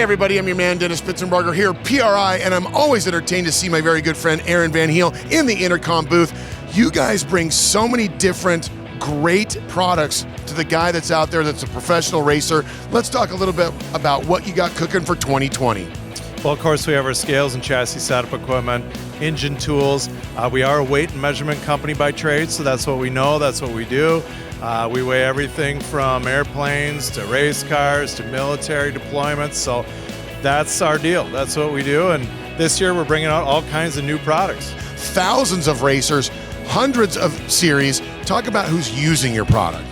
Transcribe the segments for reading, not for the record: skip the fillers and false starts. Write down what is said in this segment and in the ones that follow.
Hey everybody, I'm your man Dennis Spitzenbarger here at PRI, and I'm always entertained to see my very good friend Aaron Van Heel in the Intercom booth. You guys bring so many different great products to the guy that's out there that's a professional racer. Let's talk a little bit about what you got cooking for 2020. Well, of course, we have our scales and chassis setup equipment, engine tools. We are a weight and measurement company by trade, so that's what we know, that's what we do. We weigh everything from airplanes to race cars to military deployments, so that's our deal. That's what we do, and this year we're bringing out all kinds of new products. Thousands of racers, hundreds of series. Talk about who's using your product.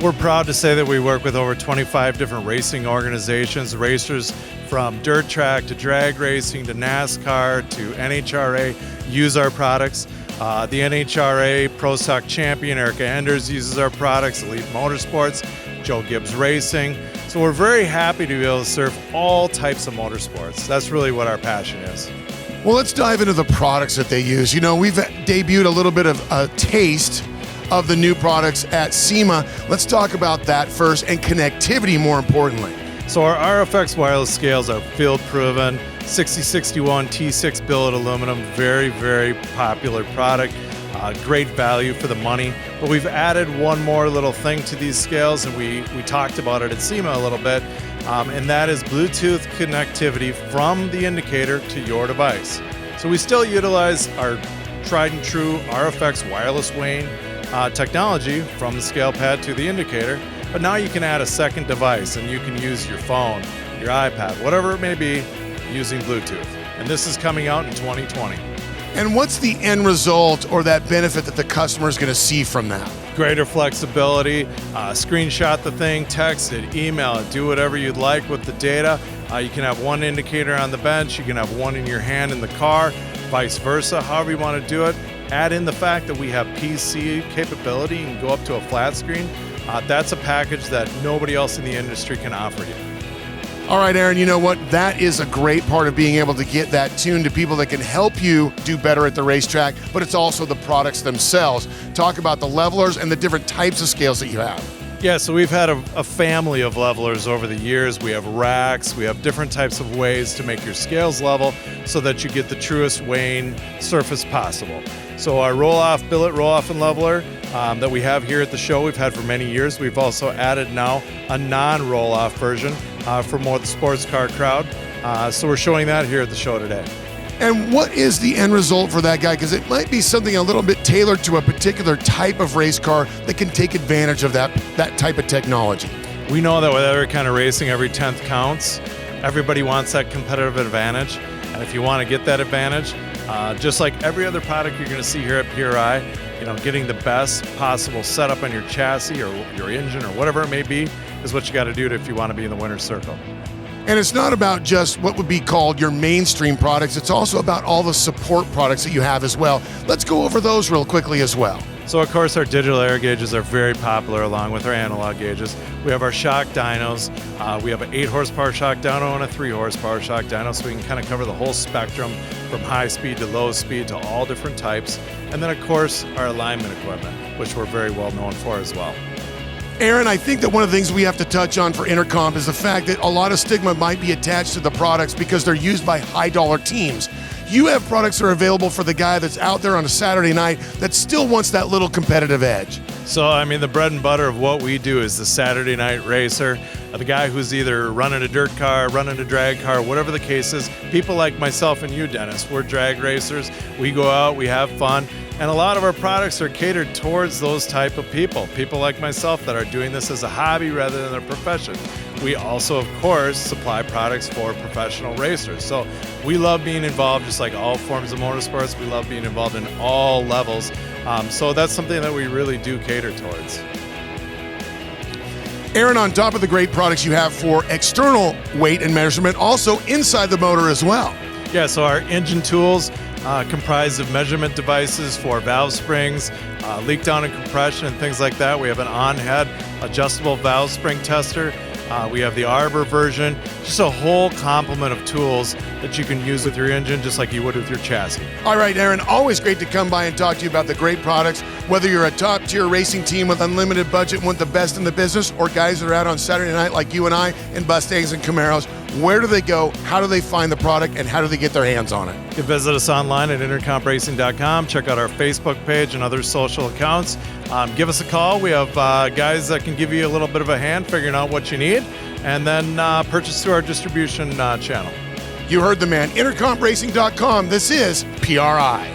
We're proud to say that we work with over 25 different racing organizations, racers from dirt track to drag racing to NASCAR to NHRA use our products. The NHRA Pro Stock champion Erica Enders uses our products, Elite Motorsports, Joe Gibbs Racing. So we're very happy to be able to serve all types of motorsports. That's really what our passion is. Well, let's dive into the products that they use. You know, we've debuted a little bit of a taste of the new products at SEMA. Let's talk about that first, and connectivity more importantly. So our RFX wireless scales are field proven, 6061 T6 billet aluminum, very, very popular product, great value for the money. But we've added one more little thing to these scales, and we talked about it at SEMA a little bit, and that is Bluetooth connectivity from the indicator to your device. So we still utilize our tried and true RFX wireless weighing technology from the scale pad to the indicator, but now you can add a second device and you can use your phone, your iPad, whatever it may be, using Bluetooth. And this is coming out in 2020. And what's the end result or that benefit that the customer is going to see from that? Greater flexibility, screenshot the thing, text it, email it, do whatever you'd like with the data. You can have one indicator on the bench, you can have one in your hand in the car, vice versa, however you want to do it. Add in the fact that we have PC capability and go up to a flat screen. That's a package that nobody else in the industry can offer you. All right, Aaron, you know what? That is a great part of being able to get that tuned to people that can help you do better at the racetrack, but it's also the products themselves. Talk about the levelers and the different types of scales that you have. Yeah, so we've had a family of levelers over the years. We have racks, we have different types of ways to make your scales level so that you get the truest weighing surface possible. So our billet roll-off and leveler that we have here at the show, we've had for many years. We've also added now a non-roll-off version for more of the sports car crowd. So we're showing that here at the show today. And what is the end result for that guy? Because it might be something a little bit tailored to a particular type of race car that can take advantage of that type of technology. We know that with every kind of racing, every 10th counts. Everybody wants that competitive advantage. And if you want to get that advantage, just like every other product you're going to see here at PRI, getting the best possible setup on your chassis or your engine or whatever it may be is what you got to do if you want to be in the winner's circle. And it's not about just what would be called your mainstream products. It's also about all the support products that you have as well. Let's go over those real quickly as well. So of course our digital air gauges are very popular along with our analog gauges. We have our shock dynos. We have an 8 horsepower shock dyno and a 3 horsepower shock dyno, so we can kind of cover the whole spectrum from high speed to low speed to all different types. And then of course our alignment equipment, which we're very well known for as well. Aaron, I think that one of the things we have to touch on for Intercom is the fact that a lot of stigma might be attached to the products because they're used by high dollar teams. You have products that are available for the guy that's out there on a Saturday night that still wants that little competitive edge. So, I mean, the bread and butter of what we do is the Saturday night racer, the guy who's either running a dirt car, running a drag car, whatever the case is. People like myself and you, Dennis, we're drag racers. We go out, we have fun. And a lot of our products are catered towards those type of people like myself that are doing this as a hobby rather than a profession. We also, of course, supply products for professional racers. So we love being involved, just like all forms of motorsports. We love being involved in all levels. So that's something that we really do cater towards. Aaron, on top of the great products you have for external weight and measurement, also inside the motor as well. Yeah, so our engine tools comprised of measurement devices for valve springs, leak down and compression and things like that. We have an on-head adjustable valve spring tester. We have the Arbor version, just a whole complement of tools that you can use with your engine just like you would with your chassis. All right, Aaron, always great to come by and talk to you about the great products. Whether you're a top-tier racing team with unlimited budget and want the best in the business, or guys that are out on Saturday night like you and I in Mustangs and Camaros, where do they go? How do they find the product? And how do they get their hands on it? You can visit us online at intercompracing.com. Check out our Facebook page and other social accounts. Give us a call. We have guys that can give you a little bit of a hand figuring out what you need, and then purchase through our distribution channel. You heard the man. Intercompracing.com. This is PRI.